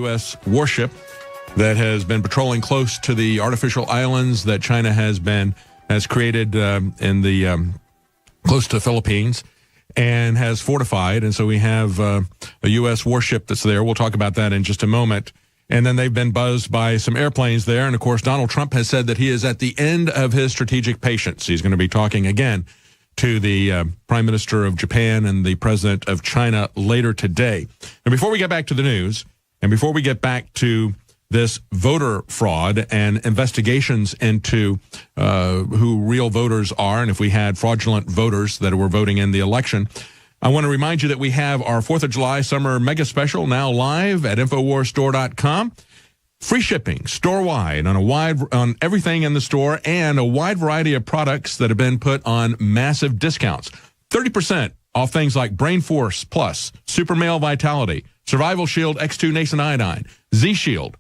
U.S. warship that has been patrolling close to the artificial islands that China has created in the close to the Philippines and has fortified. And so we have a U.S. warship that's there. We'll talk about that in just a moment. And then they've been buzzed by some airplanes there. And, of course, Donald Trump has said that he is at the end of his strategic patience. He's going to be talking again to the Prime Minister of Japan and the President of China later today. And before we get back to the news, and before we get back to this voter fraud and investigations into who real voters are, and if we had fraudulent voters that were voting in the election, I want to remind you that we have our 4th of July summer mega special now live at InfoWarsStore.com. Free shipping store-wide on everything in the store and a wide variety of products that have been put on massive discounts. 30% off things like Brain Force Plus, Super Male Vitality, Survival Shield X2 Nascent Iodine, Z-Shield.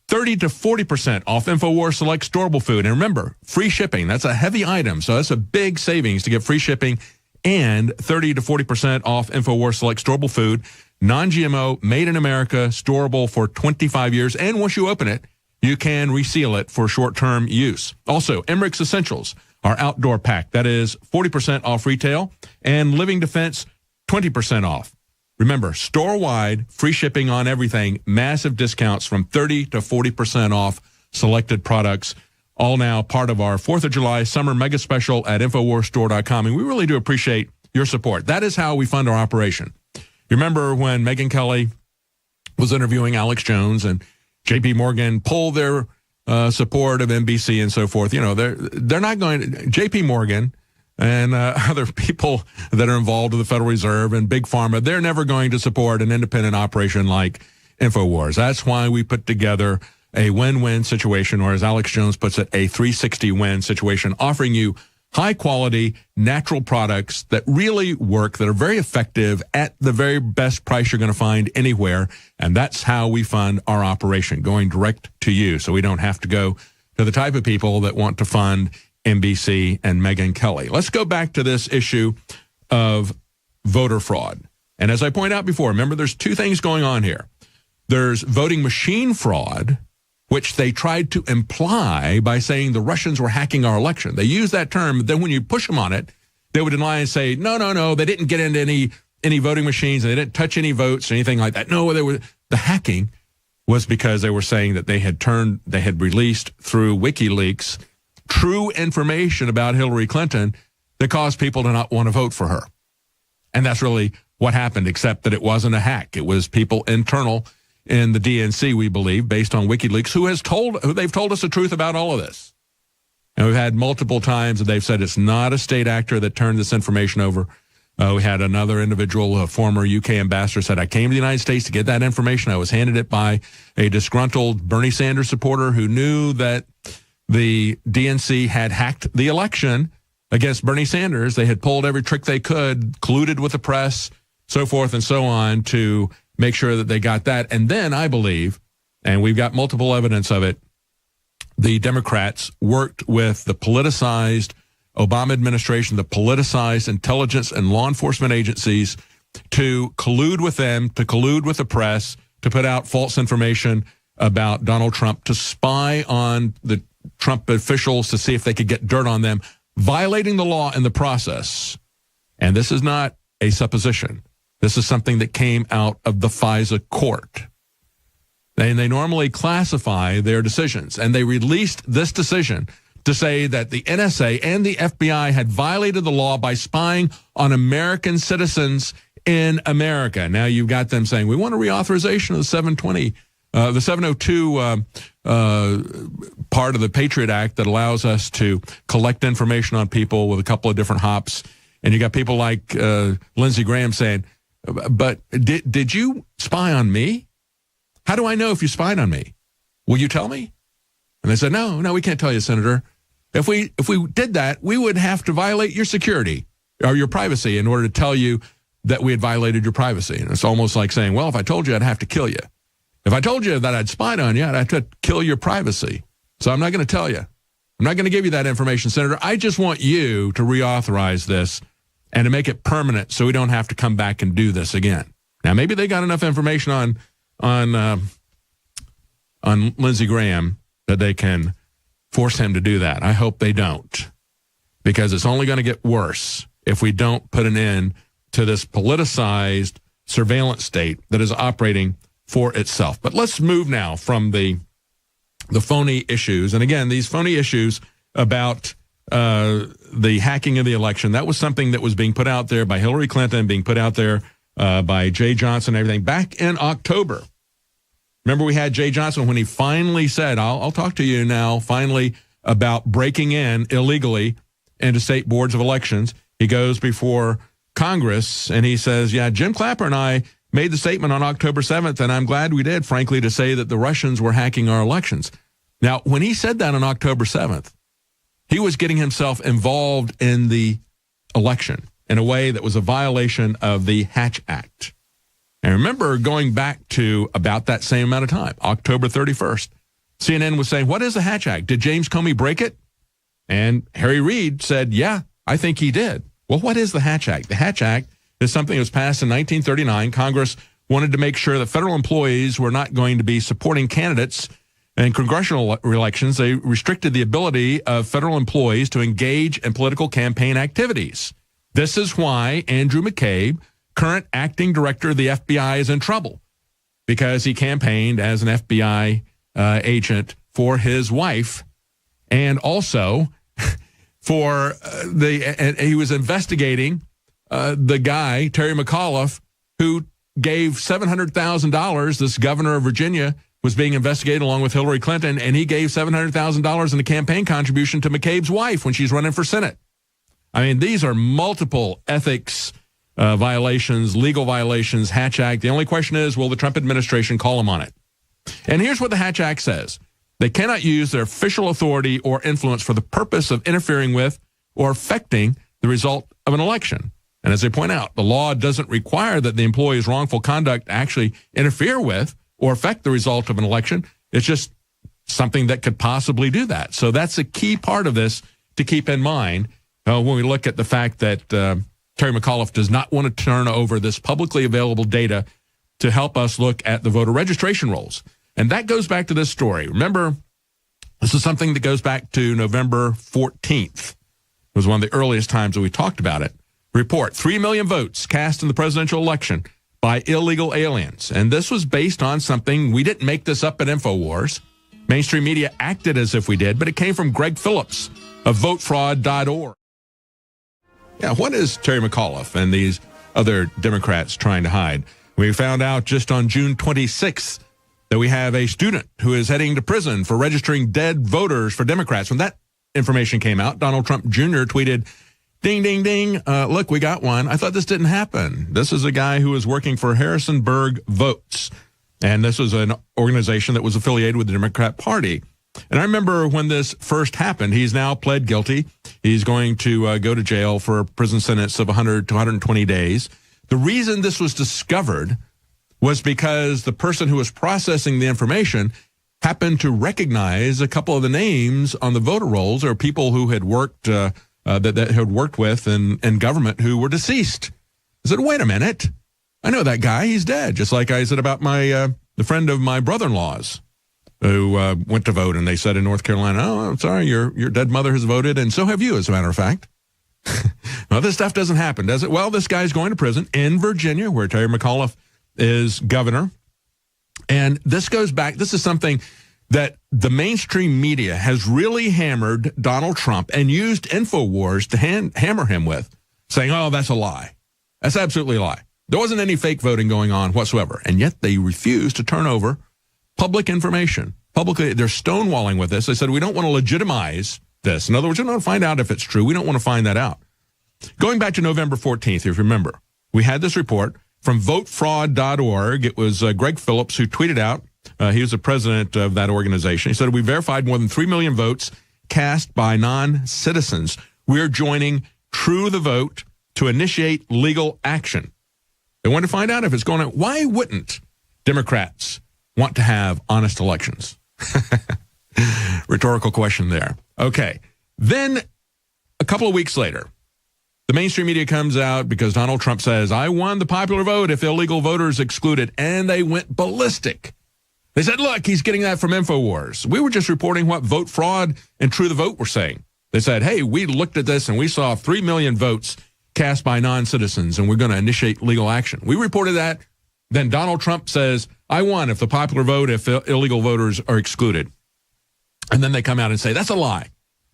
30 to 40% off InfoWars Select Storable Food. And remember, free shipping. That's a heavy item, so that's a big savings to get free shipping and 30 to 40% off InfoWars Select Storable Food. Non-GMO, made in America, storable for 25 years. And once you open it, you can reseal it for short-term use. Also, Emmerich's Essentials, our outdoor pack. That is 40% off retail. And Living Defense, 20% off. Remember, store-wide, free shipping on everything, massive discounts from 30 to 40% off selected products, all now part of our 4th of July summer mega special at InfoWarsStore.com. And we really do appreciate your support. That is how we fund our operation. You remember when Megyn Kelly was interviewing Alex Jones and J.P. Morgan pulled their support of NBC and so forth. You know, they're not going to, J.P. Morgan and other people that are involved with the Federal Reserve and Big Pharma, they're never going to support an independent operation like InfoWars. That's why we put together a win-win situation, or as Alex Jones puts it, a 360-win situation, offering you high-quality, natural products that really work, that are very effective at the very best price you're going to find anywhere. And that's how we fund our operation, going direct to you, so we don't have to go to the type of people that want to fund NBC and Megyn Kelly. Let's go back to this issue of voter fraud. And as I point out before, remember, there's two things going on here. There's voting machine fraud, which they tried to imply by saying the Russians were hacking our election. They used that term, but then when you push them on it, they would deny and say, no, they didn't get into any voting machines, and they didn't touch any votes or anything like that. No, the hacking was because they were saying that they had released through WikiLeaks true information about Hillary Clinton that caused people to not want to vote for her. And that's really what happened, except that it wasn't a hack. It was people internal in the DNC, we believe, based on WikiLeaks, who they've told us the truth about all of this. And we've had multiple times that they've said it's not a state actor that turned this information over. We had another individual, a former UK ambassador, said, I came to the United States to get that information. I was handed it by a disgruntled Bernie Sanders supporter who knew that the DNC had hacked the election against Bernie Sanders. They had pulled every trick they could, colluded with the press, so forth and so on, to make sure that they got that. And then I believe, and we've got multiple evidence of it, the Democrats worked with the politicized Obama administration, the politicized intelligence and law enforcement agencies to collude with them, to collude with the press, to put out false information about Donald Trump, to spy on the Trump officials to see if they could get dirt on them, violating the law in the process. And this is not a supposition. This is something that came out of the FISA court. And they normally classify their decisions. And they released this decision to say that the NSA and the FBI had violated the law by spying on American citizens in America. Now you've got them saying, we want a reauthorization of the 702 part of the Patriot Act that allows us to collect information on people with a couple of different hops. And you got people like Lindsey Graham saying, but did you spy on me? How do I know if you spied on me? Will you tell me? And they said, no, we can't tell you, Senator. If we did that, we would have to violate your security or your privacy in order to tell you that we had violated your privacy. And it's almost like saying, well, if I told you, I'd have to kill you. If I told you that I'd spied on you, I'd have to kill your privacy. So I'm not going to tell you. I'm not going to give you that information, Senator. I just want you to reauthorize this and to make it permanent so we don't have to come back and do this again. Now, maybe they got enough information on on Lindsey Graham that they can force him to do that. I hope they don't, because it's only going to get worse if we don't put an end to this politicized surveillance state that is operating for itself. But let's move now from the phony issues. And again, these phony issues about the hacking of the election, that was something that was being put out there by Hillary Clinton, being put out there by Jay Johnson and everything back in October. Remember, we had Jay Johnson when he finally said, I'll talk to you now, finally, about breaking in illegally into state boards of elections. He goes before Congress and he says, yeah, Jim Clapper and I made the statement on October 7th, and I'm glad we did, frankly, to say that the Russians were hacking our elections. Now, when he said that on October 7th, he was getting himself involved in the election in a way that was a violation of the Hatch Act. And remember, going back to about that same amount of time, October 31st, CNN was saying, what is the Hatch Act? Did James Comey break it? And Harry Reid said, yeah, I think he did. Well, what is the Hatch Act? The Hatch Act is something that was passed in 1939. Congress wanted to make sure that federal employees were not going to be supporting candidates in congressional elections. They restricted the ability of federal employees to engage in political campaign activities. This is why Andrew McCabe, current acting director of the FBI, is in trouble, because he campaigned as an FBI agent for his wife, and also for and he was investigating the guy, Terry McAuliffe, who gave $700,000. This governor of Virginia was being investigated along with Hillary Clinton, and he gave $700,000 in a campaign contribution to McCabe's wife when she's running for Senate. I mean, these are multiple ethics violations, legal violations, Hatch Act. The only question is, will the Trump administration call him on it? And here's what the Hatch Act says. They cannot use their official authority or influence for the purpose of interfering with or affecting the result of an election. And as they point out, the law doesn't require that the employee's wrongful conduct actually interfere with or affect the result of an election. It's just something that could possibly do that. So that's a key part of this to keep in mind when we look at the fact that Terry McAuliffe does not want to turn over this publicly available data to help us look at the voter registration rolls. And that goes back to this story. Remember, this is something that goes back to November 14th. It was one of the earliest times that we talked about it. Report, 3 million votes cast in the presidential election by illegal aliens. And this was based on something, we didn't make this up at InfoWars. Mainstream media acted as if we did, but it came from Greg Phillips of votefraud.org. Yeah, what is Terry McAuliffe and these other Democrats trying to hide? We found out just on June 26th that we have a student who is heading to prison for registering dead voters for Democrats. When that information came out, Donald Trump Jr. tweeted, ding, ding, ding, look, we got one. I thought this didn't happen. This is a guy who was working for Harrisonburg Votes, and this was an organization that was affiliated with the Democrat Party. And I remember when this first happened, he's now pled guilty. He's going to go to jail for a prison sentence of 100 to 120 days. The reason this was discovered was because the person who was processing the information happened to recognize a couple of the names on the voter rolls, or people who had worked that had worked with in government who were deceased. I said, wait a minute, I know that guy. He's dead. Just like I said about my the friend of my brother-in-law's who went to vote, and they said in North Carolina, oh, I'm sorry, your dead mother has voted, and so have you, as a matter of fact. Well, this stuff doesn't happen, does it? Well, this guy's going to prison in Virginia, where Terry McAuliffe is governor. And this goes back, this is something that the mainstream media has really hammered Donald Trump and used InfoWars to hammer him with, saying, oh, that's a lie. That's absolutely a lie. There wasn't any fake voting going on whatsoever. And yet they refuse to turn over public information. Publicly, they're stonewalling with this. They said, we don't want to legitimize this. In other words, we don't want to find out if it's true. We don't want to find that out. Going back to November 14th, if you remember, we had this report from votefraud.org. It was Greg Phillips who tweeted out. He was the president of that organization. He said, we verified more than 3 million votes cast by non-citizens. We're joining True the Vote to initiate legal action. They want to find out if it's going to. Why wouldn't Democrats want to have honest elections? Rhetorical question there. Okay. Then a couple of weeks later, the mainstream media comes out because Donald Trump says, I won the popular vote if illegal voters excluded. And they went ballistic They said, look, he's getting that from InfoWars. We were just reporting what Vote Fraud and True the Vote were saying. They said, hey, we looked at this and we saw 3 million votes cast by non-citizens, and we're going to initiate legal action. We reported that. Then Donald Trump says, I won if the popular vote, if illegal voters are excluded. And then they come out and say, that's a lie.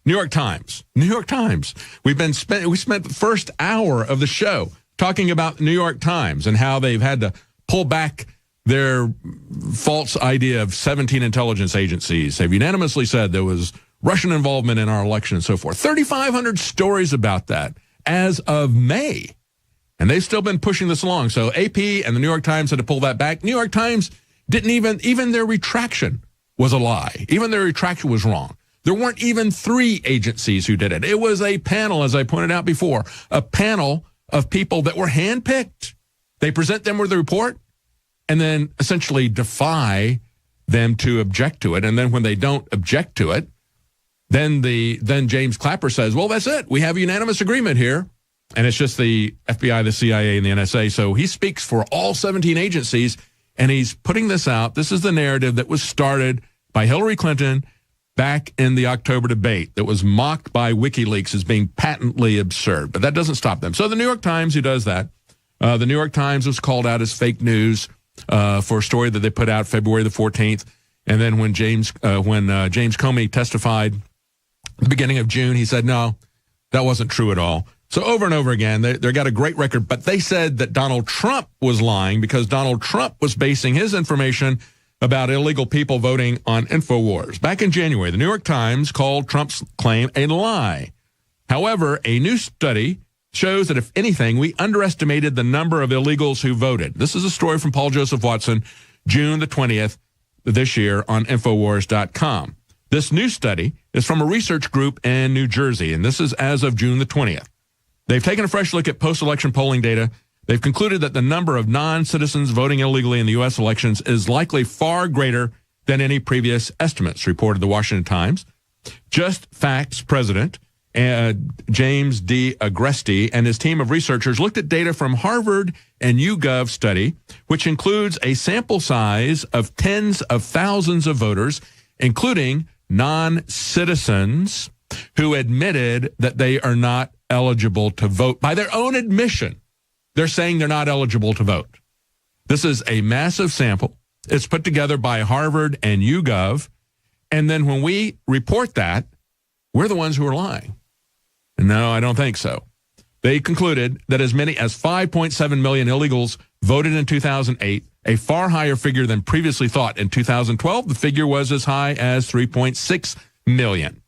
New York Times. We spent the first hour of the show talking about the New York Times and how they've had to pull back their false idea of 17 intelligence agencies have unanimously said there was Russian involvement in our election and so forth. 3,500 stories about that as of May. And they've still been pushing this along. So AP and the New York Times had to pull that back. New York Times didn't even their retraction was a lie. Even their retraction was wrong. There weren't even 3 agencies who did it. It was a panel, as I pointed out before, a panel of people that were handpicked. They present them with a report and then essentially defy them to object to it. And then when they don't object to it, then James Clapper says, well, that's it. We have a unanimous agreement here. And it's just the FBI, the CIA, and the NSA. So he speaks for all 17 agencies, and he's putting this out. This is the narrative that was started by Hillary Clinton back in the October debate that was mocked by WikiLeaks as being patently absurd. But that doesn't stop them. So the New York Times, who does that, the New York Times was called out as fake news for a story that they put out February the 14th. And then when James Comey testified at the beginning of June, he said, no, that wasn't true at all. So over and over again, they got a great record. But they said that Donald Trump was lying because Donald Trump was basing his information about illegal people voting on InfoWars. Back in January, the New York Times called Trump's claim a lie. However, a new study shows that, if anything, we underestimated the number of illegals who voted. This is a story from Paul Joseph Watson, June the 20th this year on Infowars.com. This new study is from a research group in New Jersey, and this is as of June the 20th. They've taken a fresh look at post-election polling data. They've concluded that the number of non-citizens voting illegally in the U.S. elections is likely far greater than any previous estimates, reported the Washington Times. Just Facts president James D. Agresti and his team of researchers looked at data from Harvard and YouGov study, which includes a sample size of tens of thousands of voters, including non-citizens who admitted that they are not eligible to vote. By their own admission, they're saying they're not eligible to vote. This is a massive sample. It's put together by Harvard and YouGov. And then when we report that, we're the ones who are lying. No, I don't think so. They concluded that as many as 5.7 million illegals voted in 2008, a far higher figure than previously thought. In 2012, the figure was as high as 3.6 million.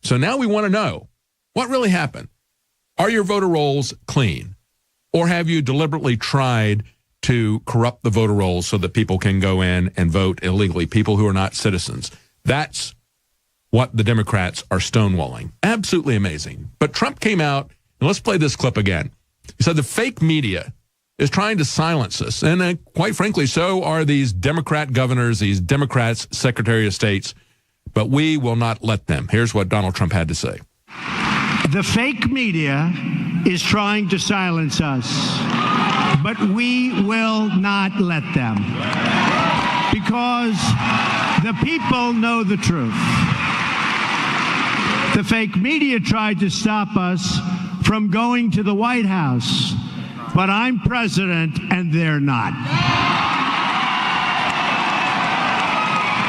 So now we want to know what really happened. Are your voter rolls clean? Or have you deliberately tried to corrupt the voter rolls so that people can go in and vote illegally, people who are not citizens? That's what the Democrats are stonewalling. Absolutely amazing. But Trump came out, and let's play this clip again. He said the fake media is trying to silence us. And quite frankly, so are these Democrat governors, these Democrats, Secretary of States. But we will not let them. Here's what Donald Trump had to say. The fake media is trying to silence us, but we will not let them. Because the people know the truth. The fake media tried to stop us from going to the White House, but I'm president and they're not.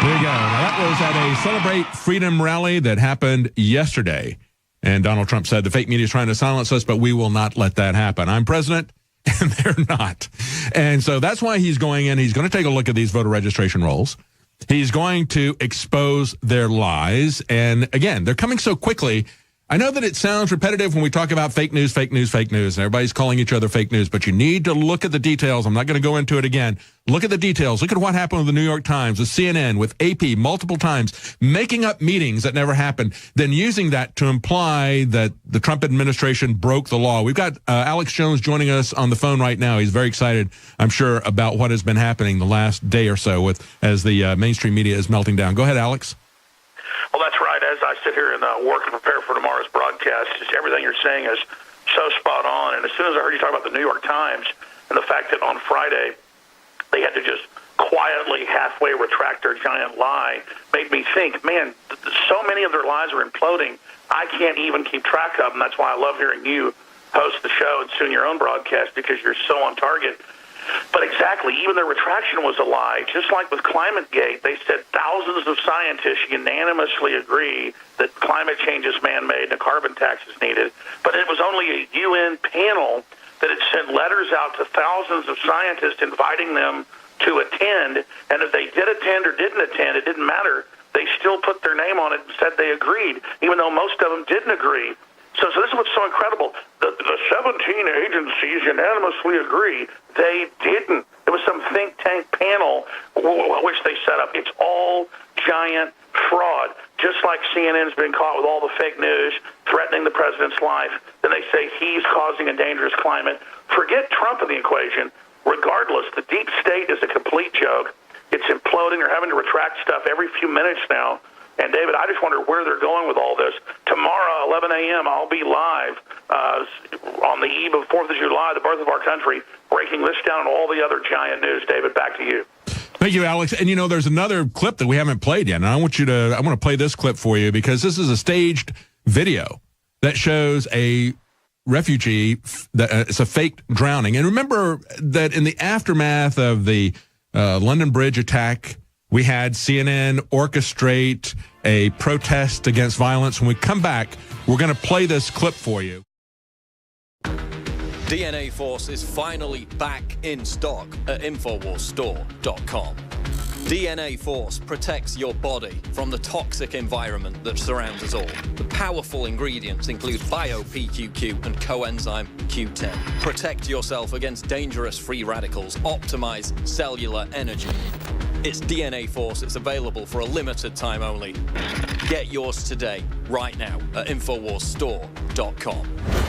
There you go. Now, that was at a Celebrate Freedom rally that happened yesterday. And Donald Trump said the fake media is trying to silence us, but we will not let that happen. I'm president, and they're not. And so that's why he's going in. He's going to take a look at these voter registration rolls. He's going to expose their lies. And again, they're coming so quickly. I know that it sounds repetitive when we talk about fake news, fake news, fake news, and everybody's calling each other fake news, but you need to look at the details. I'm not going to go into it again. Look at the details. Look at what happened with the New York Times, with CNN, with AP multiple times, making up meetings that never happened, then using that to imply that the Trump administration broke the law. We've got Alex Jones joining us on the phone right now. He's very excited, I'm sure, about what has been happening the last day or so as the mainstream media is melting down. Go ahead, Alex. Well, that's right. As I sit here and work and prepare for tomorrow's broadcast, just everything you're saying is so spot on. And as soon as I heard you talk about the New York Times and the fact that on Friday they had to just quietly halfway retract their giant lie made me think, man, so many of their lies are imploding. I can't even keep track of them. That's why I love hearing you host the show and soon your own broadcast, because you're so on target. But exactly, even their retraction was a lie. Just like with ClimateGate, they said thousands of scientists unanimously agree that climate change is man-made and a carbon tax is needed. But it was only a UN panel that had sent letters out to thousands of scientists inviting them to attend. And if they did attend or didn't attend, it didn't matter. They still put their name on it and said they agreed, even though most of them didn't agree. So this is what's so incredible. The 17 agencies unanimously agree. They didn't. It was some think tank panel which they set up. It's all giant fraud. Just like CNN's been caught with all the fake news, threatening the president's life. Then they say he's causing a dangerous climate. Forget Trump in the equation. Regardless, the deep state is a complete joke. It's imploding. They're having to retract stuff every few minutes now. And, David, I just wonder where they're going with all this. Tomorrow, 11 a.m., I'll be live on the eve of 4th of July, the birth of our country, breaking this down and all the other giant news. David, back to you. Thank you, Alex. And, you know, there's another clip that we haven't played yet. And I want to play this clip for you because this is a staged video that shows a refugee. It's a fake drowning. And remember that in the aftermath of the London Bridge attack, we had CNN orchestrate a protest against violence. When we come back, we're going to play this clip for you. DNA Force is finally back in stock at InfoWarsStore.com. DNA Force protects your body from the toxic environment that surrounds us all. The powerful ingredients include bio-PQQ and coenzyme Q10. Protect yourself against dangerous free radicals. Optimize cellular energy. It's DNA Force. It's available for a limited time only. Get yours today, right now, at InfoWarsStore.com.